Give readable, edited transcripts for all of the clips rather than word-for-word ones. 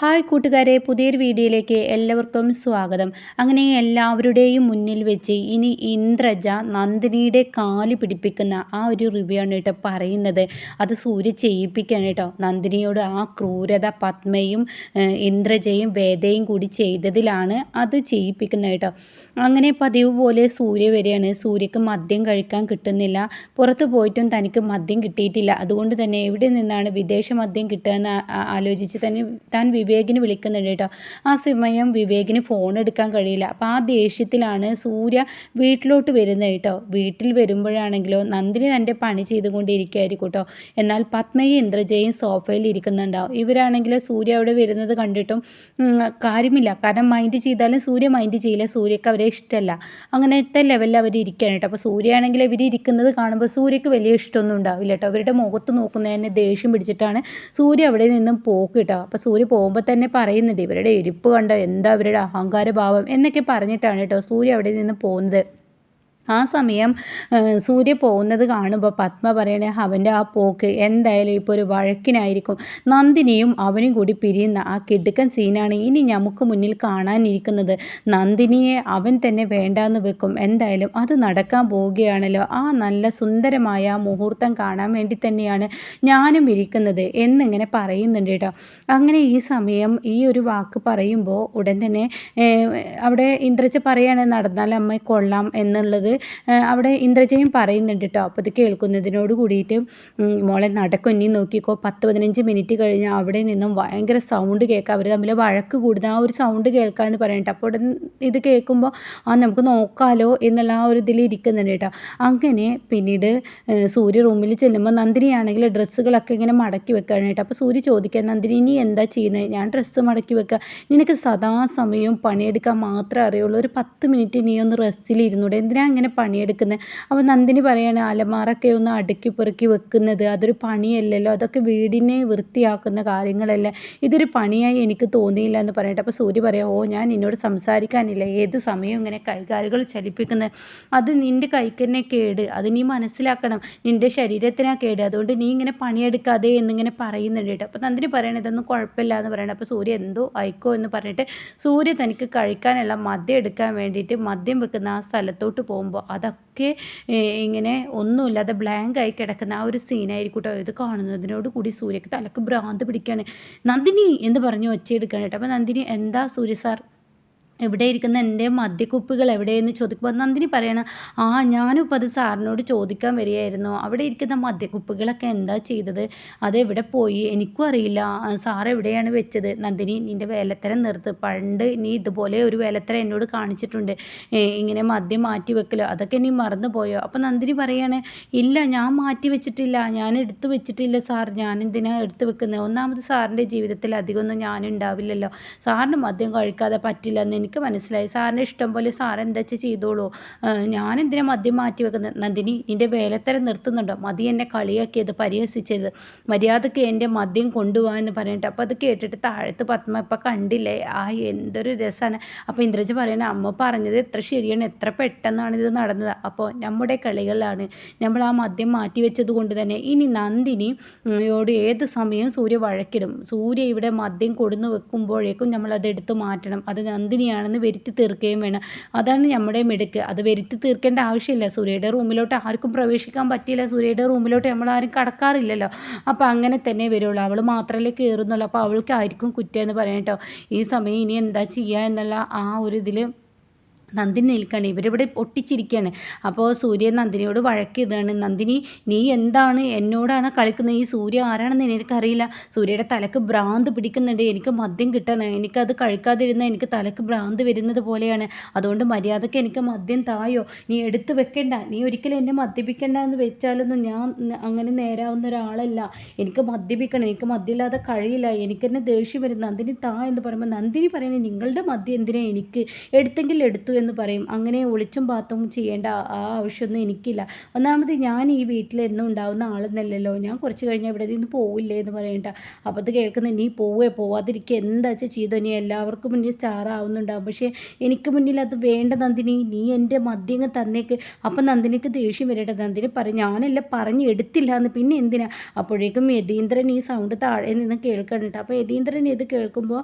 Hi കൂട്ടുകാരെ, പുതിയൊരു വീഡിയോയിലേക്ക് എല്ലാവർക്കും സ്വാഗതം. അങ്ങനെ എല്ലാവരുടെയും മുന്നിൽ വെച്ച് ഇനി ഇന്ദ്രജ നന്ദിനിയുടെ കാല് പിടിപ്പിക്കുന്ന ആ ഒരു റിവ്യൂ ആണ് കേട്ടോ പറയുന്നത്. അത് സൂര്യ ചെയ്യിപ്പിക്കുകയാണ് കേട്ടോ. നന്ദിനിയോട് ആ ക്രൂരത പത്മയും ഇന്ദ്രജയും വേദയും കൂടി ചെയ്തതിലാണ് അത് ചെയ്യിപ്പിക്കുന്നത് കേട്ടോ. അങ്ങനെ പതിവ് പോലെ സൂര്യ വരികയാണ്. സൂര്യക്ക് മദ്യം കഴിക്കാൻ കിട്ടുന്നില്ല. പുറത്ത് പോയിട്ടും തനിക്ക് മദ്യം കിട്ടിയിട്ടില്ല. അതുകൊണ്ട് തന്നെ എവിടെ നിന്നാണ് വിദേശ മദ്യം കിട്ടുക എന്ന് ആലോചിച്ച് തന്നെ താൻ വിവേകിന് വിളിക്കുന്നുണ്ട് കേട്ടോ. ആ സമയം വിവേകിന് ഫോൺ എടുക്കാൻ കഴിയില്ല. അപ്പോൾ ആ ദേഷ്യത്തിലാണ് സൂര്യ വീട്ടിലോട്ട് വരുന്നത് കേട്ടോ. വീട്ടിൽ വരുമ്പോഴാണെങ്കിലോ നന്ദിനി തൻ്റെ പണി ചെയ്തുകൊണ്ടിരിക്കുകയായിരിക്കും കേട്ടോ. എന്നാൽ പത്മയും ഇന്ദ്രജയും സോഫയിൽ ഇരിക്കുന്നുണ്ടാവും. ഇവരാണെങ്കിൽ സൂര്യ അവിടെ വരുന്നത് കണ്ടിട്ടും കാര്യമില്ല. കാരണം മൈൻഡ് ചെയ്താലും സൂര്യ മൈൻഡ് ചെയ്യില്ല. സൂര്യക്ക് അവരെ ഇഷ്ടമല്ല. അങ്ങനത്തെ ലെവലിൽ അവർ ഇരിക്കുകയാണ് കേട്ടോ. അപ്പോൾ സൂര്യ ആണെങ്കിൽ ഇവർ ഇരിക്കുന്നത് കാണുമ്പോൾ സൂര്യക്ക് വലിയ ഇഷ്ടമൊന്നും ഉണ്ടാവില്ല കേട്ടോ. അവരുടെ മുഖത്ത് നോക്കുന്നതിന് ദേഷ്യം പിടിച്ചിട്ടാണ് സൂര്യ അവിടെ നിന്നും പോക്ക് കേട്ടോ. അപ്പോൾ സൂര്യ പോകുമ്പോൾ തന്നെ പറയുന്നുണ്ട്, ഇവരുടെ ഇരിപ്പ് കണ്ടോ, എന്താ അവരുടെ അഹങ്കാര ഭാവം എന്നൊക്കെ പറഞ്ഞിട്ടാണ് കേട്ടോ സൂര്യ അവിടെ നിന്ന് പോകുന്നത്. ആ സമയം സൂര്യ പോകുന്നത് കാണുമ്പോൾ പത്മ പറയണേ, അവൻ്റെ ആ പോക്ക് എന്തായാലും ഇപ്പോൾ ഒരു വഴക്കിനായിരിക്കും. നന്ദിനിയും അവനും കൂടി പിരിയുന്ന ആ കിടുക്കൻ സീനാണ് ഇനി നമുക്ക് മുന്നിൽ കാണാനിരിക്കുന്നത്. നന്ദിനിയെ അവൻ തന്നെ വേണ്ടാന്ന് വെക്കും. എന്തായാലും അത് നടക്കാൻ പോവുകയാണല്ലോ. ആ നല്ല സുന്ദരമായ മുഹൂർത്തം കാണാൻ വേണ്ടി തന്നെയാണ് ഞാനും ഇരിക്കുന്നത് എന്നിങ്ങനെ പറയുന്നുണ്ട് കേട്ടോ. അങ്ങനെ ഈ സമയം ഈ ഒരു വാക്ക് പറയുമ്പോൾ ഉടൻ തന്നെ അവിടെ ഇന്ദ്രജ പറയാണ്, നടന്നാൽ അമ്മ കൊള്ളാം എന്നുള്ളത് അവിടെ ഇന്ദ്രജയും പറയുന്നുണ്ട് കേട്ടോ. അപ്പോൾ ഇത് കേൾക്കുന്നതിനോട് കൂടിയിട്ട് മോളെ നടക്കും, ഇനി നോക്കിക്കോ 10-15 മിനിറ്റ് കഴിഞ്ഞ് അവിടെ നിന്നും ഭയങ്കര സൗണ്ട് കേൾക്കാം. അവർ തമ്മിൽ വഴക്ക് കൂടുന്ന ആ ഒരു സൗണ്ട് കേൾക്കാമെന്ന് പറയട്ടെ. അപ്പോൾ ഉടൻ ഇത് കേൾക്കുമ്പോൾ നമുക്ക് നോക്കാമല്ലോ എന്നുള്ള ആ ഒരു ഇതിൽ ഇരിക്കുന്നുണ്ട് കേട്ടോ. അങ്ങനെ പിന്നീട് സൂര്യ റൂമിൽ ചെല്ലുമ്പോൾ നന്ദിനിയാണെങ്കിൽ ഡ്രസ്സുകളൊക്കെ ഇങ്ങനെ മടക്കി വെക്കുകയാണ് കേട്ടോ. അപ്പോൾ സൂര്യ ചോദിക്കുക, നന്ദിനി ഇനി എന്താ ചെയ്യുന്നത്? ഞാൻ ഡ്രസ്സ് മടക്കി വെക്കുക, നിനക്ക് സദാസമയവും പണിയെടുക്കാൻ മാത്രമേ അറിയുള്ളൂ. ഒരു 10 മിനിറ്റ് നീ ഒന്ന് റെസ്റ്റിലിരുന്നൂടെ, എന്തിനാ ഇങ്ങനെ പണിയെടുക്കുന്നത്? അപ്പോൾ നന്ദിനി പറയാണ്, അലമാറൊക്കെ ഒന്ന് അടുക്കി പെറുക്കി വെക്കുന്നത് അതൊരു പണിയല്ലല്ലോ, അതൊക്കെ വീടിനെ വൃത്തിയാക്കുന്ന കാര്യങ്ങളല്ലേ, ഇതൊരു പണിയായി എനിക്ക് തോന്നിയില്ല എന്ന് പറയട്ടെ. അപ്പോൾ സൂര്യ പറയാം, ഓ ഞാൻ നിന്നോട് സംസാരിക്കാനില്ല, ഏത് സമയവും ഇങ്ങനെ കൈകാലുകൾ ചലിപ്പിക്കുന്നത് അത് നിൻ്റെ കൈക്ക് തന്നെ കേട്, അത് നീ മനസ്സിലാക്കണം, നിൻ്റെ ശരീരത്തിനാ കേട്, അതുകൊണ്ട് നീ ഇങ്ങനെ പണിയെടുക്കാതെ എന്നിങ്ങനെ പറയുന്നുണ്ട് കേട്ടോ. അപ്പോൾ നന്ദിനി പറയണത് ഇതൊന്നും കുഴപ്പമില്ല എന്ന് പറയണം. അപ്പോൾ സൂര്യ എന്തോ ആയിക്കോ എന്ന് പറഞ്ഞിട്ട് സൂര്യ തനിക്ക് കഴിക്കാനുള്ള മദ്യം എടുക്കാൻ വേണ്ടിയിട്ട് മദ്യം വെക്കുന്ന ആ സ്ഥലത്തോട്ട് പോകുമ്പോൾ അതൊക്കെ ഇങ്ങനെ ഒന്നുമില്ലാതെ ബ്ലാങ്ക് ആയി കിടക്കുന്ന ആ ഒരു സീനായിരിക്കും കേട്ടോ. ഇത് കാണുന്നതിനോട് കൂടി സൂര്യക്ക് തലക്ക് ഭ്രാന്ത് പിടിക്കുകയാണ്. നന്ദിനി എന്ന് പറഞ്ഞ് ഒച്ചയെടുക്കുകയാണ് കേട്ടോ. അപ്പോൾ നന്ദിനി, എന്താ സൂര്യ സാർ എവിടെ ഇരിക്കുന്ന എൻ്റെ മദ്യക്കുപ്പികൾ എവിടെയെന്ന് ചോദിക്കുമ്പോൾ നന്ദിനി പറയണം, ഞാനും ഇപ്പോൾ അത് സാറിനോട് ചോദിക്കാൻ വരികയായിരുന്നു, അവിടെ ഇരിക്കുന്ന മദ്യക്കുപ്പികളൊക്കെ എന്താ ചെയ്തത്, അതെവിടെ പോയി, എനിക്കും അറിയില്ല, സാർ എവിടെയാണ് വെച്ചത്? നന്ദിനി, നിൻ്റെ വേലത്തരം നിർത്ത്, പണ്ട് നീ ഇതുപോലെ ഒരു വേലത്തരം എന്നോട് കാണിച്ചിട്ടുണ്ട്, ഇങ്ങനെ മദ്യം മാറ്റി വെക്കലോ, അതൊക്കെ നീ മറന്നു പോയോ? അപ്പോൾ നന്ദിനി പറയാണ്, ഇല്ല ഞാൻ മാറ്റി വെച്ചിട്ടില്ല, ഞാൻ എടുത്തു വെച്ചിട്ടില്ല സാർ, ഞാൻ എന്തിനാണ് എടുത്തു വെക്കുന്നത്? ഒന്നാമത് സാറിൻ്റെ ജീവിതത്തിൽ അധികമൊന്നും ഞാനുണ്ടാവില്ലല്ലോ, സാറിന് മദ്യം കഴിക്കാതെ പറ്റില്ല എന്ന് എനിക്ക് മനസ്സിലായി, സാറിൻ്റെ ഇഷ്ടം പോലെ സാർ എന്താ ചെയ്തോളൂ, ഞാൻ എന്തിനാ മദ്യം മാറ്റി വെക്കുന്നത്? നന്ദിനി, നിൻ്റെ വേലത്തരം നിർത്തുന്നുണ്ടോ? മതി എന്നെ കളിയാക്കിയത്, പരിഹസിച്ചത്, മര്യാദയ്ക്ക് എൻ്റെ മദ്യം കൊണ്ടുപോകാൻ എന്ന് പറഞ്ഞിട്ട്. അപ്പോൾ അത് കേട്ടിട്ട് താഴത്ത് പത്മ ഇപ്പം കണ്ടില്ലേ, എന്തൊരു രസമാണ്. അപ്പോൾ ഇന്ദ്രജ പറയണ, അമ്മ പറഞ്ഞത് എത്ര ശരിയാണ്, എത്ര പെട്ടെന്നാണ് ഇത് നടന്നത്, അപ്പോൾ നമ്മുടെ കളികളാണ്, നമ്മൾ ആ മദ്യം മാറ്റി വെച്ചത് കൊണ്ട് തന്നെ ഇനി നന്ദിനിയോട് ഏത് സമയവും സൂര്യ വഴക്കിടും, സൂര്യ ഇവിടെ മദ്യം കൊടുന്നു വെക്കുമ്പോഴേക്കും നമ്മളത് എടുത്ത് മാറ്റണം, അത് നന്ദിനിയാണെന്ന് വരുത്തി തീർക്കുകയും വേണം, അതാണ് നമ്മുടെ മിടുക്ക്. അത് വരുത്തി തീർക്കേണ്ട ആവശ്യമില്ല, സൂര്യയുടെ റൂമിലോട്ട് ആർക്കും പ്രവേശിക്കാൻ പറ്റില്ല, സൂര്യയുടെ റൂമിലോട്ട് നമ്മളാരും കടക്കാറില്ലല്ലോ, അപ്പോൾ അങ്ങനെ തന്നെ വരുള്ളൂ, അവൾ മാത്രമല്ലേ കയറുന്നുള്ളൂ, അപ്പോൾ അവൾക്കായിരിക്കും കുറ്റം എന്ന് പറയാം കേട്ടോ. ഈ സമയം ഇനി എന്താ ചെയ്യുക എന്നുള്ള ആ ഒരു ഇതിൽ നന്ദിനി നിൽക്കുകയാണ്. ഇവരിവിടെ പൊട്ടിച്ചിരിക്കുകയാണ്. അപ്പോൾ സൂര്യ നന്ദിനിയോട് വഴക്കിടുകയാണ്, നന്ദിനി നീ എന്താണ് എന്നോടാണ് കളിക്കുന്നത്, ഈ സൂര്യ ആരാണെന്ന് എനിക്കറിയില്ല, സൂര്യയുടെ തലക്ക് ഭ്രാന്ത് പിടിക്കുന്നുണ്ട്, എനിക്ക് മദ്യം കിട്ടണം, എനിക്കത് കഴിക്കാതിരുന്ന എനിക്ക് തലക്ക് ഭ്രാന്ത് വരുന്നത് പോലെയാണ്, അതുകൊണ്ട് മര്യാദയ്ക്ക് എനിക്ക് മദ്യം തായോ, നീ എടുത്ത് വെക്കണ്ട, നീ ഒരിക്കലും എന്നെ മദ്യപിക്കണ്ട എന്ന് വെച്ചാലൊന്നും ഞാൻ അങ്ങനെ നേരാവുന്ന ഒരാളല്ല, എനിക്ക് മദ്യപിക്കണം, എനിക്ക് മദ്യമില്ലാതെ കഴിയില്ല, എനിക്കെന്നെ ദേഷ്യം വരും, നന്ദിനി താ എന്ന് പറയുമ്പോൾ നന്ദിനി പറയുന്നത്, നിങ്ങളുടെ മദ്യം എന്തിനാ എനിക്ക്, എടുത്തെങ്കിൽ എടുത്തു എന്ന് പറയും. അങ്ങനെ ഒളിച്ചും പാത്തും ചെയ്യേണ്ട ആ ആവശ്യമൊന്നും എനിക്കില്ല. ഒന്നാമത് ഞാൻ ഈ വീട്ടിൽ എന്നും ഉണ്ടാവുന്ന ആളൊന്നല്ലല്ലോ. ഞാൻ കുറച്ച് കഴിഞ്ഞാൽ ഇവിടെ നിന്ന് പോവില്ലേ എന്ന് പറയണ്ട. അപ്പോൾ അത് കേൾക്കുന്ന നീ പോവാതിരിക്കുക എന്താ വെച്ചാൽ ചെയ്തോ, നീ എല്ലാവർക്കും മുന്നിൽ സ്റ്റാർ ആവുന്നുണ്ടാവും, പക്ഷേ എനിക്ക് മുന്നിൽ അത് വേണ്ട നന്ദിനി, നീ എൻ്റെ മദ്യം തന്നേക്ക്. അപ്പം നന്ദിനിക്ക് ദേഷ്യം വരട്ടെ. നന്ദിനി പറയും ഞാനല്ല പറഞ്ഞു എടുത്തില്ല എന്ന്, പിന്നെ എന്തിനാ. അപ്പോഴേക്കും യതീന്ദ്രൻ ഈ സൗണ്ട് താഴെ നിന്ന് കേൾക്കണം കേട്ടോ. അപ്പോൾ യതീന്ദ്രൻ ഇത് കേൾക്കുമ്പോൾ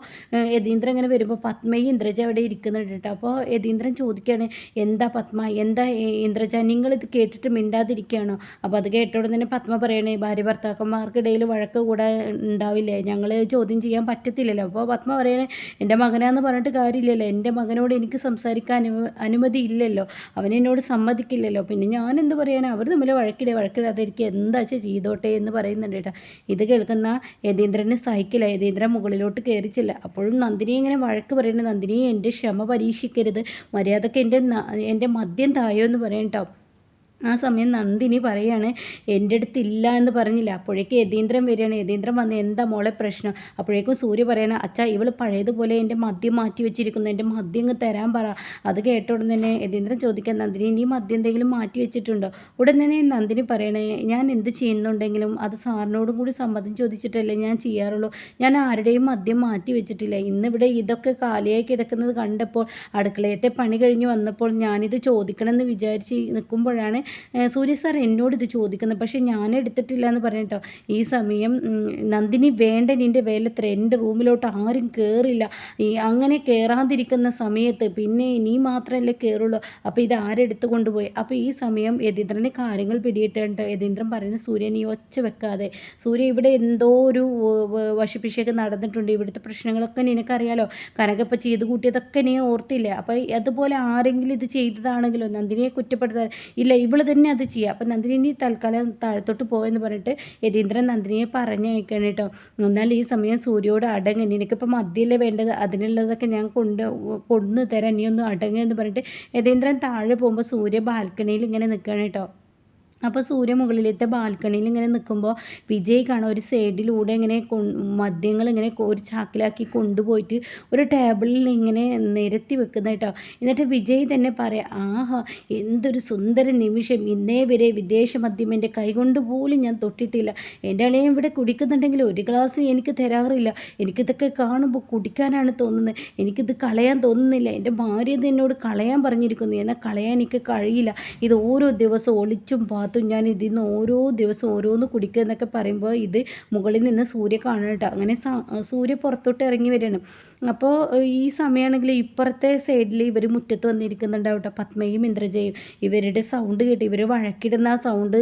യതീന്ദ്രൻ ഇങ്ങനെ വരുമ്പോൾ പത്മയും ഇന്ദ്രജ അവിടെ ഇരിക്കുന്നുണ്ട് കേട്ടോ. അപ്പോൾ യതീന്ദ്രൻ ചോദിക്കുകയാണ് എന്താ പത്മ, എന്താ ഇന്ദ്രജ, നിങ്ങളിത് കേട്ടിട്ട് മിണ്ടാതിരിക്കുകയാണോ. അപ്പോൾ അത് കേട്ടോടെ തന്നെ പത്മ പറയണേ ഭാര്യ ഭർത്താക്കന്മാർക്കിടയിൽ വഴക്ക് കൂടെ ഉണ്ടാവില്ലേ, ഞങ്ങൾ ചോദ്യം ചെയ്യാൻ പറ്റത്തില്ലല്ലോ. അപ്പോൾ പത്മ പറയണേ എൻ്റെ മകനാന്ന് പറഞ്ഞിട്ട് കാര്യമില്ലല്ലോ, എൻ്റെ മകനോട് എനിക്ക് സംസാരിക്കാൻ അനുമതി ഇല്ലല്ലോ, അവനെന്നോട് സമ്മതിക്കില്ലല്ലോ, പിന്നെ ഞാൻ എന്ത് പറയാനാ, അവർ തമ്മിൽ വഴക്കിടാതിരിക്കുക എന്താ വെച്ചാൽ ചെയ്തോട്ടെ എന്ന് പറയുന്നുണ്ട് കേട്ടോ. ഇത് കേൾക്കുന്ന യതീന്ദ്രന് സഹിക്കില്ല. യതീന്ദ്രൻ മുകളിലോട്ട് കയറിച്ചില്ല. അപ്പോഴും നന്ദിനി ഇങ്ങനെ വഴക്ക് പറയുന്നത്, നന്ദിനി എൻ്റെ ക്ഷമ പരീക്ഷിക്കരുത്, മര്യാദക്ക് എൻ്റെ മദ്യം തായോ എന്ന് പറയും കേട്ടോ. ആ സമയം നന്ദിനി പറയാണ് എൻ്റെ അടുത്തില്ല എന്ന് പറഞ്ഞില്ല. അപ്പോഴേക്കും യതീന്ദ്രൻ വരികയാണ്. യതീന്ദ്രൻ വന്ന് എന്താ മോളെ പ്രശ്നം. അപ്പോഴേക്കും സൂര്യ പറയണ അച്ഛാ ഇവൾ പഴയതുപോലെ എൻ്റെ മദ്യം മാറ്റി വെച്ചിരിക്കുന്നു, എൻ്റെ മദ്യം ഇങ്ങ് തരാൻ പറ. അത് കേട്ട ഉടൻ തന്നെ യതീന്ദ്രൻ ചോദിക്കാൻ നന്ദിനി നീ മദ്യം എന്തെങ്കിലും മാറ്റി വെച്ചിട്ടുണ്ടോ. ഉടൻ തന്നെ നന്ദിനി പറയണേ ഞാൻ എന്ത് ചെയ്യുന്നുണ്ടെങ്കിലും അത് സാറിനോടും കൂടി സമ്മതം ചോദിച്ചിട്ടല്ലേ ഞാൻ ചെയ്യാറുള്ളൂ, ഞാൻ ആരുടെയും മദ്യം മാറ്റി വെച്ചിട്ടില്ല. ഇന്നിവിടെ ഇതൊക്കെ കാലിയായി കിടക്കുന്നത് കണ്ടപ്പോൾ അടുക്കളയത്തെ പണി കഴിഞ്ഞ് വന്നപ്പോൾ ഞാനിത് ചോദിക്കണമെന്ന് വിചാരിച്ച് നിൽക്കുമ്പോഴാണ് സൂര്യ സാർ എന്നോട് ഇത് ചോദിക്കുന്നത്, പക്ഷേ ഞാൻ എടുത്തിട്ടില്ല എന്ന് പറഞ്ഞിട്ടോ. ഈ സമയം നന്ദിനി വേണ്ട നിൻ്റെ വേലത്ര, എൻ്റെ റൂമിലോട്ട് ആരും കയറില്ല, അങ്ങനെ കയറാതിരിക്കുന്ന സമയത്ത് പിന്നെ നീ മാത്രമല്ലേ കയറുള്ളൂ, അപ്പോൾ ഇത് ആരെടുത്ത് കൊണ്ടുപോയി. അപ്പോൾ ഈ സമയം യതീന്ദ്രന് കാര്യങ്ങൾ പിടിയിട്ടുണ്ട്. യതീന്ദ്രൻ പറയുന്നത് സൂര്യ നീ ഒച്ച വെക്കാതെ, സൂര്യ ഇവിടെ എന്തോ ഒരു വശിപ്പിശയൊക്കെ നടന്നിട്ടുണ്ട്, ഇവിടുത്തെ പ്രശ്നങ്ങളൊക്കെ നിനക്കറിയാലോ, കനകപ്പം ചെയ്ത് കൂട്ടിയതൊക്കെ നീ ഓർത്തില്ലേ, അപ്പോൾ അതുപോലെ ആരെങ്കിലും ഇത് ചെയ്തതാണെങ്കിലോ നന്ദിനിയെ കുറ്റപ്പെടുത്താൻ ഇല്ല, ഇവൾ തന്നെ അത് ചെയ്യുക. അപ്പം നന്ദിനി തൽക്കാലം താഴത്തോട്ട് പോയെന്ന് പറഞ്ഞിട്ട് യതീന്ദ്രൻ നന്ദിനിയെ പറഞ്ഞയക്കണം കേട്ടോ. എന്നാൽ ഈ സമയം സൂര്യയോട് അടങ്ങ്, നിനക്കിപ്പോൾ മദ്യമല്ലേ വേണ്ടത്, അതിനുള്ളതൊക്കെ ഞാൻ കൊണ്ടു തരാം, നീ ഒന്ന് അടങ്ങ് എന്ന് പറഞ്ഞിട്ട് യതീന്ദ്രൻ താഴെ പോകുമ്പോൾ സൂര്യ ബാൽക്കണിയിൽ ഇങ്ങനെ നിൽക്കണം കേട്ടോ. അപ്പോൾ സൂര്യ മുകളിലത്തെ ബാൽക്കണിയിൽ ഇങ്ങനെ നിൽക്കുമ്പോൾ വിജയ് കാണാം ഒരു സൈഡിലൂടെ ഇങ്ങനെ മദ്യങ്ങൾ ഇങ്ങനെ ഒരു ചാക്കിലാക്കി കൊണ്ടുപോയിട്ട് ഒരു ടേബിളിൽ ഇങ്ങനെ നിരത്തി വെക്കുന്ന കേട്ടോ. എന്നിട്ട് വിജയ് തന്നെ പറയാം ആഹാ എന്തൊരു സുന്ദര നിമിഷം, ഇന്നേ വരെ വിദേശ മദ്യം എൻ്റെ കൈകൊണ്ട് പോലും ഞാൻ തൊട്ടിട്ടില്ല, എൻ്റെ അളയും ഇവിടെ കുടിക്കുന്നുണ്ടെങ്കിൽ ഒരു ഗ്ലാസ് എനിക്ക് തരാറില്ല, എനിക്കിതൊക്കെ കാണുമ്പോൾ കുടിക്കാനാണ് തോന്നുന്നത്, എനിക്കിത് കളയാൻ തോന്നുന്നില്ല, എൻ്റെ ഭാര്യ ഇത് എന്നോട് കളയാൻ പറഞ്ഞിരിക്കുന്നു, എന്നാൽ കളയാൻ എനിക്ക് കഴിയില്ല, ഇത് ഓരോ ദിവസവും ഒളിച്ചും ഞാൻ ഇതിൽ നിന്ന് ഓരോ ദിവസം ഓരോന്ന് കുടിക്കുക എന്നൊക്കെ പറയുമ്പോൾ ഇത് മുകളിൽ നിന്ന് സൂര്യ കാണണം കേട്ടോ. അങ്ങനെ സൂര്യ പുറത്തോട്ട് ഇറങ്ങി വരികയാണ്. അപ്പോൾ ഈ സമയമാണെങ്കിൽ ഇപ്പുറത്തെ സൈഡിൽ ഇവർ മുറ്റത്ത് വന്നിരിക്കുന്നുണ്ടാവും കേട്ടോ, പത്മയും ഇന്ദ്രജയും. ഇവരുടെ സൗണ്ട് കേട്ട് ഇവർ വഴക്കിടുന്ന ആ സൗണ്ട്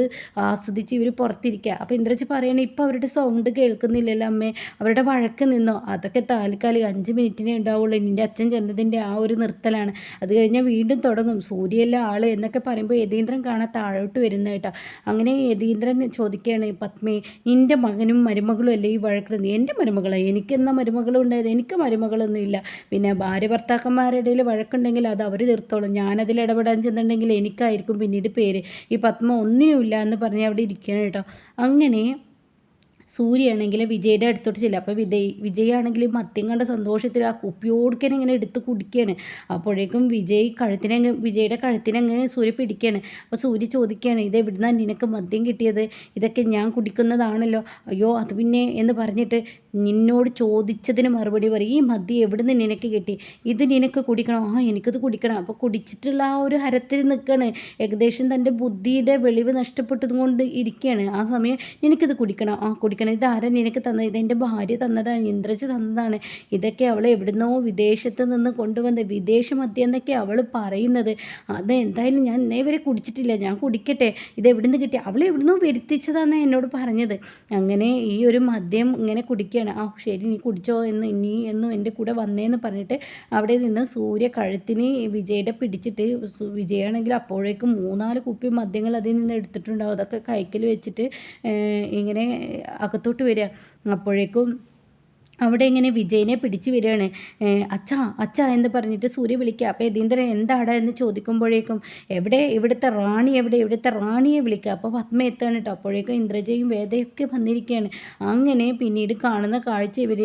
ആസ്വദിച്ച് ഇവർ പുറത്തിരിക്കുക. അപ്പോൾ ഇന്ദ്രജ പറയണേ ഇപ്പം അവരുടെ സൗണ്ട് കേൾക്കുന്നില്ലല്ലോ അമ്മേ, അവരുടെ വഴക്ക് നിന്നോ, അതൊക്കെ താൽക്കാലികം 5 മിനിറ്റിനേ ഉണ്ടാവുള്ളൂ, നിൻ്റെ അച്ഛൻ ചെന്നതിൻ്റെ ആ ഒരു നിർത്തലാണ്, അത് കഴിഞ്ഞാൽ വീണ്ടും തുടങ്ങും, സൂര്യയല്ല ആള് എന്നൊക്കെ പറയുമ്പോൾ യതീന്ദ്രൻ കാണാൻ താഴോട്ട് വരുന്നത് കേട്ടോ. അങ്ങനെ യതീന്ദ്രൻ ചോദിക്കുകയാണ് പത്മേ നിൻ്റെ മകനും മരുമകളും അല്ലേ ഈ വഴക്കിടുന്നത്. എൻ്റെ മരുമകളെ എനിക്കെന്നാ മരുമകളും ഉണ്ടായത്, എനിക്ക് മരുമകളൊന്നും ഇല്ല, പിന്നെ ഭാര്യ ഭർത്താക്കന്മാരുടെ ഇടയിൽ വഴക്കുണ്ടെങ്കിൽ അത് അവർ തീർത്തോളും, ഞാനതിൽ ഇടപെടാൻ ചെന്നിട്ടുണ്ടെങ്കിൽ എനിക്കായിരിക്കും പിന്നീട് പേര്, ഈ പത്മ ഒന്നിനുമില്ല എന്ന് പറഞ്ഞ് അവിടെ ഇരിക്കണം കേട്ടോ. അങ്ങനെ സൂര്യയാണെങ്കിൽ വിജയുടെ അടുത്തോട്ട് ചെല്ലുക. അപ്പോൾ വിജയാണെങ്കിൽ മദ്യം കണ്ട സന്തോഷത്തിൽ ആ കുപ്പിയോടുക്കനെ ഇങ്ങനെ എടുത്ത് കുടിക്കുകയാണ്. അപ്പോഴേക്കും വിജയുടെ കഴുത്തിനങ്ങ് സൂര്യ പിടിക്കുകയാണ്. അപ്പോൾ സൂര്യ ചോദിക്കുകയാണ് ഇത് എവിടുന്നാണ് നിനക്ക് മദ്യം കിട്ടിയത്, ഇതൊക്കെ ഞാൻ കുടിക്കുന്നതാണല്ലോ. അയ്യോ അത് പിന്നെ എന്ന് പറഞ്ഞിട്ട് നിന്നോട് ചോദിച്ചതിന് മറുപടി പറയും, ഈ മദ്യം എവിടുന്ന് നിനക്ക് കിട്ടി, ഇത് നിനക്ക് കുടിക്കണം, എനിക്കത് കുടിക്കണം. അപ്പോൾ കുടിച്ചിട്ടുള്ള ആ ഒരു ഹരത്തിൽ നിൽക്കുകയാണ്, ഏകദേശം തൻ്റെ ബുദ്ധിയുടെ വെളിവ് നഷ്ടപ്പെട്ടതും കൊണ്ട് ഇരിക്കുകയാണ്. ആ സമയം നിനക്കിത് കുടിക്കണം, കുടിക്കണം, ഇതാരാ നിനക്ക് തന്നത്, ഇതെൻ്റെ ഭാര്യ തന്നതാണ്, ഇന്ദ്രജ തന്നതാണ്, ഇതൊക്കെ അവൾ എവിടുന്നോ വിദേശത്ത് നിന്ന് കൊണ്ടുവന്ന വിദേശ മദ്യം എന്നൊക്കെ അവൾ പറയുന്നത്, അത് എന്തായാലും ഞാൻ ഇന്നേ വരെ കുടിച്ചിട്ടില്ല, ഞാൻ കുടിക്കട്ടെ, ഇത് എവിടുന്ന് കിട്ടി, അവൾ എവിടുന്നോ വരുത്തിച്ചതാണെന്ന് എന്നോട് പറഞ്ഞത്. അങ്ങനെ ഈ ഒരു മദ്യം ഇങ്ങനെ കുടിക്കുകയാണ്. ശരി നീ കുടിച്ചോ എന്നും എൻ്റെ കൂടെ വന്നേന്ന് പറഞ്ഞിട്ട് അവിടെ നിന്ന് സൂര്യ കഴുത്തിന് വിജയുടെ പിടിച്ചിട്ട്, വിജയാണെങ്കിൽ അപ്പോഴേക്കും 3-4 കുപ്പി മദ്യങ്ങൾ അതിൽ നിന്ന് എടുത്തിട്ടുണ്ടാവും, അതൊക്കെ കൈക്കൽ വെച്ചിട്ട് ഇങ്ങനെ അകത്തോട്ട് വരിക. അപ്പോഴേക്കും അവിടെ ഇങ്ങനെ വിജയനെ പിടിച്ചു വരികയാണ്. അച്ഛാ അച്ഛാ എന്ന് പറഞ്ഞിട്ട് സൂര്യ വിളിക്കുക. അപ്പോൾ യതീന്ദ്രൻ എന്താടാ എന്ന് ചോദിക്കുമ്പോഴേക്കും എവിടെ ഇവിടുത്തെ റാണി എവിടെ, ഇവിടുത്തെ റാണിയെ വിളിക്കുക. അപ്പോൾ പത്മ എത്താണ് കേട്ടോ. അപ്പോഴേക്കും ഇന്ദ്രജയും വേദയൊക്കെ വന്നിരിക്കുകയാണ്. അങ്ങനെ പിന്നീട് കാണുന്ന കാഴ്ച ഇവർ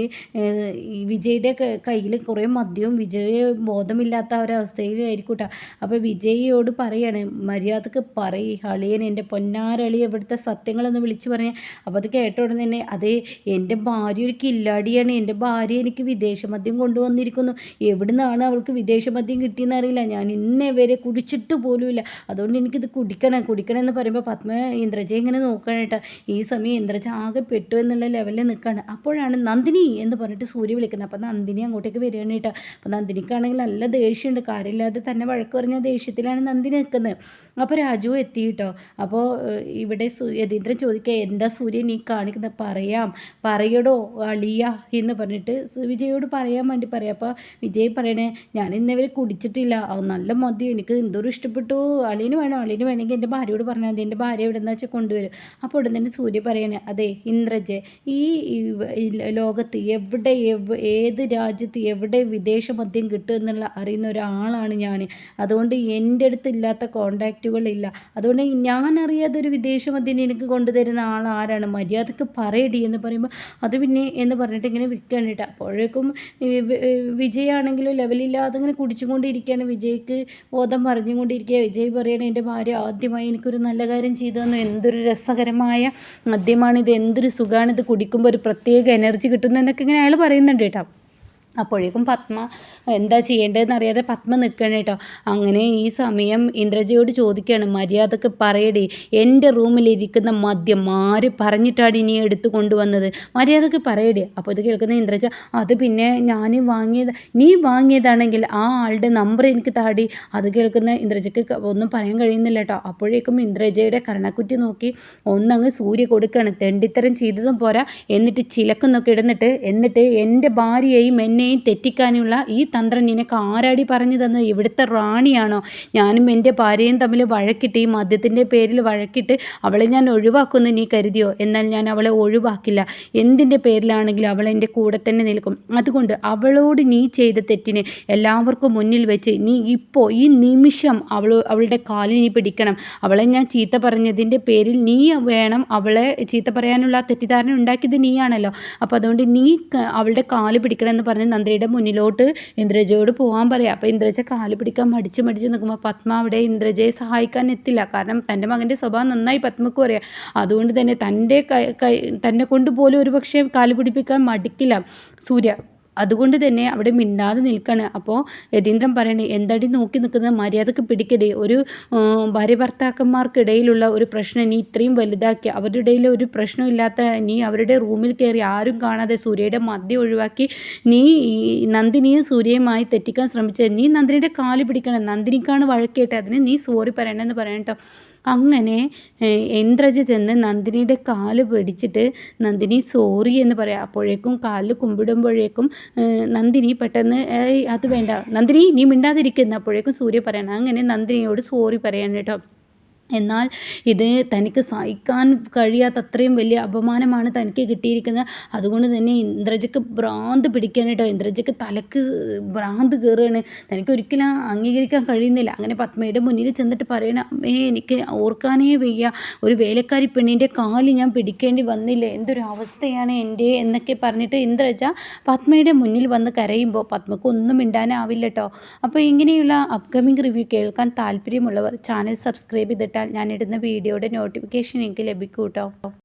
വിജയുടെ കയ്യിൽ കുറേ മദ്യവും വിജയ ബോധമില്ലാത്ത ഒരവസ്ഥയിലായിരിക്കും കേട്ടോ. അപ്പോൾ വിജയോട് പറയാണ്, മര്യാദക്ക് പറയ് അളിയൻ, എൻ്റെ പൊന്നാരളിയ ഇവിടുത്തെ സത്യങ്ങളൊന്ന് വിളിച്ച് പറയാം. അപ്പോൾ അത് കേട്ട ഉടനെ തന്നെ, അതേ എൻ്റെ ഭാര്യ ഒരു കില്ലാടിയാണ്, എൻ്റെ ഭാര്യ എനിക്ക് വിദേശ മദ്യം കൊണ്ടുവന്നിരിക്കുന്നു, എവിടുന്നാണ് അവൾക്ക് വിദേശ മദ്യം കിട്ടിയെന്ന് അറിയില്ല, ഞാൻ ഇന്നേ വരെ കുടിച്ചിട്ട് പോലുമില്ല, അതുകൊണ്ട് എനിക്കിത് കുടിക്കണം എന്ന് പറയുമ്പോൾ പത്മ ഇന്ദ്രജ ഇങ്ങനെ നോക്കണം കേട്ടോ. ഈ സമയം ഇന്ദ്രജ ആകെ പെട്ടു എന്നുള്ള ലെവലിൽ നിൽക്കുകയാണ്. അപ്പോഴാണ് നന്ദിനി എന്ന് പറഞ്ഞിട്ട് സൂര്യ വിളിക്കുന്നത്. അപ്പോൾ നന്ദിനി അങ്ങോട്ടേക്ക് വരികയാണ് കേട്ടോ. അപ്പോൾ നന്ദിനിക്കാണെങ്കിൽ നല്ല ദേഷ്യമുണ്ട്, കാര്യമില്ലാതെ തന്നെ വഴക്ക് പറഞ്ഞ ദേഷ്യത്തിലാണ് നന്ദിനി നിൽക്കുന്നത്. അപ്പോൾ രാജു എത്തി കേട്ടോ. അപ്പോൾ ഇവിടെ യതീന്ദ്രൻ ചോദിക്കുക, എന്താ സൂര്യ നീ കാണിക്കുന്നത്, പറയടോ അളിയ എന്ന് പറഞ്ഞിട്ട് വിജയോട് പറയാൻ വേണ്ടി പറയാം. അപ്പോൾ വിജയ് പറയണേ, ഞാൻ ഇന്നവരെ കുടിച്ചിട്ടില്ല, നല്ല മദ്യം എനിക്ക് എന്തോരം ഇഷ്ടപ്പെട്ടു, അളിന് വേണമെങ്കിൽ എൻ്റെ ഭാര്യയോട് പറഞ്ഞാൽ മതി, എൻ്റെ ഭാര്യ എവിടെ നിന്ന് വെച്ചാൽ കൊണ്ടുവരും. അപ്പോൾ ഉടൻ തന്നെ സൂര്യ പറയണേ, അതെ ഇന്ദ്രജ്, ഈ ലോകത്ത് എവിടെ ഏത് രാജ്യത്ത് എവിടെ വിദേശ മദ്യം കിട്ടും എന്നുള്ള അറിയുന്ന ഒരാളാണ് ഞാൻ, അതുകൊണ്ട് എൻ്റെ അടുത്ത് ഇല്ലാത്ത കോണ്ടാക്റ്റുകളില്ല, അതുകൊണ്ട് ഞാൻ അറിയാതെ ഒരു വിദേശ മദ്യം എനിക്ക് കൊണ്ടുതരുന്ന ആൾ ആരാണ്, മര്യാദക്ക് പറയടി എന്ന് പറയുമ്പോൾ അത് പിന്നെ എന്ന് പറഞ്ഞിട്ട് ഇങ്ങനെ വിൽക്കാൻ കേട്ടോ. അപ്പോഴേക്കും വിജയാണെങ്കിലും ലെവലില്ലാതെ ഇങ്ങനെ കുടിച്ചുകൊണ്ടിരിക്കുകയാണ്. വിജയ്ക്ക് ബോധം പറഞ്ഞുകൊണ്ടിരിക്കുക. വിജയ് പറയണേ, എൻ്റെ ഭാര്യ ആദ്യമായി എനിക്കൊരു നല്ല കാര്യം ചെയ്തു തന്നു, എന്തൊരു രസകരമായ മദ്യമാണിത്, എന്തൊരു സുഖമാണിത്, കുടിക്കുമ്പോൾ ഒരു പ്രത്യേക എനർജി കിട്ടുന്നു എന്നൊക്കെ ഇങ്ങനെ അയാൾ പറയുന്നുണ്ട് കേട്ടോ. അപ്പോഴേക്കും പത്മ എന്താ ചെയ്യേണ്ടതെന്ന് അറിയാതെ പത്മ നിൽക്കണം കേട്ടോ. അങ്ങനെ ഈ സമയം ഇന്ദ്രജയോട് ചോദിക്കുകയാണ്, മര്യാദക്ക് പറയടി, എൻ്റെ റൂമിലിരിക്കുന്ന മദ്യം ആര് പറഞ്ഞിട്ടാണ് നീ എടുത്തു കൊണ്ടുവന്നത്, മര്യാദക്ക് പറയടി. അപ്പോൾ ഇത് കേൾക്കുന്ന ഇന്ദ്രജ, അത് പിന്നെ ഞാൻ നീ വാങ്ങിയതാണെങ്കിൽ ആ ആളുടെ നമ്പർ എനിക്ക് താടി. അത് കേൾക്കുന്ന ഇന്ദ്രജയ്ക്ക് ഒന്നും പറയാൻ കഴിയുന്നില്ല കേട്ടോ. അപ്പോഴേക്കും ഇന്ദ്രജയുടെ കരണക്കുറ്റി നോക്കി ഒന്നങ്ങ് സൂര്യ കൊടുക്കുകയാണ്. തെണ്ടിത്തരം ചെയ്തതും പോരാ, എന്നിട്ട് ചിലക്കുന്നൊക്കെ എന്നിട്ട് എൻ്റെ ഭാര്യയെയും എന്നെയും തെറ്റിക്കാനുള്ള ഈ തന്ത്രം നിനക്ക് ആരാടി പറഞ്ഞു തന്നത്, ഇവിടുത്തെ റാണിയാണോ, ഞാനും എൻ്റെ ഭാര്യയും തമ്മിൽ വഴക്കിട്ട് ഈ മദ്യത്തിൻ്റെ പേരിൽ വഴക്കിട്ട് അവളെ ഞാൻ ഒഴിവാക്കുമെന്ന് നീ കരുതിയോ, എന്നാൽ ഞാൻ അവളെ ഒഴിവാക്കില്ല, എന്തിൻ്റെ പേരിലാണെങ്കിലും അവൾ എൻ്റെ കൂടെ തന്നെ നിൽക്കും, അതുകൊണ്ട് അവളോട് നീ ചെയ്ത തെറ്റിന് എല്ലാവർക്കും മുന്നിൽ വെച്ച് നീ ഇപ്പോൾ ഈ നിമിഷം അവളുടെ കാലിൽ നീ പിടിക്കണം, അവളെ ഞാൻ ചീത്ത പറഞ്ഞതിൻ്റെ പേരിൽ നീ വേണം അവളെ ചീത്ത പറയാനുള്ള തെറ്റിദ്ധാരണ ഉണ്ടാക്കിയത് നീയാണല്ലോ, അപ്പോൾ അതുകൊണ്ട് നീ അവളുടെ കാല് പിടിക്കണം എന്ന് പറഞ്ഞ് നന്ദിനിയുടെ മുന്നിലോട്ട് ഇന്ദ്രജയോട് പോകാൻ പറയാം. അപ്പോൾ ഇന്ദ്രജ കാല് പിടിക്കാൻ മടിച്ച് നിൽക്കുമ്പോൾ പത്മ അവിടെ ഇന്ദ്രജയെ സഹായിക്കാൻ എത്തില്ല. കാരണം തൻ്റെ മകൻ്റെ സ്വഭാവം നന്നായി പത്മക്കും അറിയാം. അതുകൊണ്ട് തന്നെ തന്നെ കൊണ്ട് പോലും ഒരു പക്ഷേ കാല് പിടിപ്പിക്കാൻ മടിക്കില്ല സൂര്യ. അതുകൊണ്ട് തന്നെ അവിടെ മിണ്ടാതെ നിൽക്കുകയാണ്. അപ്പോൾ യതീന്ദ്രൻ പറയണേ, എന്താടി നോക്കി നിൽക്കുന്നത്, മര്യാദക്ക് പിടിക്കടേ, ഒരു ഭാര്യ ഭർത്താക്കന്മാർക്കിടയിലുള്ള ഒരു പ്രശ്നം നീ ഇത്രയും വലുതാക്കി, അവരുടെ ഇടയിൽ ഒരു പ്രശ്നമില്ലാത്ത നീ അവരുടെ റൂമിൽ കയറി ആരും കാണാതെ സൂര്യയുടെ മദ്യം ഒഴിവാക്കി നീ നന്ദിനിയും സൂര്യയുമായി തെറ്റിക്കാൻ ശ്രമിച്ചത്, നീ നന്ദിനിയുടെ കാല് പിടിക്കണം, നന്ദിനിക്കാണ് വഴക്കേട്ടെ, അതിന് നീ സോറി പറയണമെന്ന് പറയണം. അങ്ങനെ ഇന്ദ്രജ ചെന്ന് നന്ദിനിയുടെ കാല് പിടിച്ചിട്ട് നന്ദിനി സോറി എന്ന് പറയാം. അപ്പോഴേക്കും കാലിൽ കുമ്പിടുമ്പോഴേക്കും നന്ദിനി പെട്ടെന്ന് അത് വേണ്ട നന്ദിനി നീ മിണ്ടാതിരിക്കുന്നു. അപ്പോഴേക്കും സൂര്യ പറയണം. അങ്ങനെ നന്ദിനിയോട് സോറി പറയാൻ കേട്ടോ. എന്നാൽ ഇത് തനിക്ക് സഹിക്കാൻ കഴിയാത്ത അത്രയും വലിയ അപമാനമാണ് തനിക്ക് കിട്ടിയിരിക്കുന്നത്. അതുകൊണ്ട് തന്നെ ഇന്ദ്രജയ്ക്ക് ഭ്രാന്ത് പിടിക്കാൻ കേട്ടോ. ഇന്ദ്രജയ്ക്ക് തലക്ക് ഭ്രാന്ത് കയറുകയാണ്. തനിക്ക് ഒരിക്കലും അംഗീകരിക്കാൻ കഴിയുന്നില്ല. അങ്ങനെ പത്മയുടെ മുന്നിൽ ചെന്നിട്ട് പറയണം, അമ്മേ എനിക്ക് ഓർക്കാനേ വയ്യ, ഒരു വേലക്കാരി പെണ്ണിൻ്റെ കാല് ഞാൻ പിടിക്കേണ്ടി വന്നില്ല, എന്തൊരു അവസ്ഥയാണ് എൻ്റെ എന്നൊക്കെ പറഞ്ഞിട്ട് ഇന്ദ്രജ പത്മയുടെ മുന്നിൽ വന്ന് കരയുമ്പോൾ പത്മക്ക് ഒന്നും മിണ്ടാനാവില്ല കേട്ടോ. അപ്പോൾ ഇങ്ങനെയുള്ള അപ്കമിങ് റിവ്യൂ കേൾക്കാൻ താല്പര്യമുള്ളവർ ചാനൽ സബ്സ്ക്രൈബ് ചെയ്തിട്ടാൽ ഞാനിടുന്ന വീഡിയോയുടെ നോട്ടിഫിക്കേഷൻ എനിക്ക് ലഭിക്കും കേട്ടോ.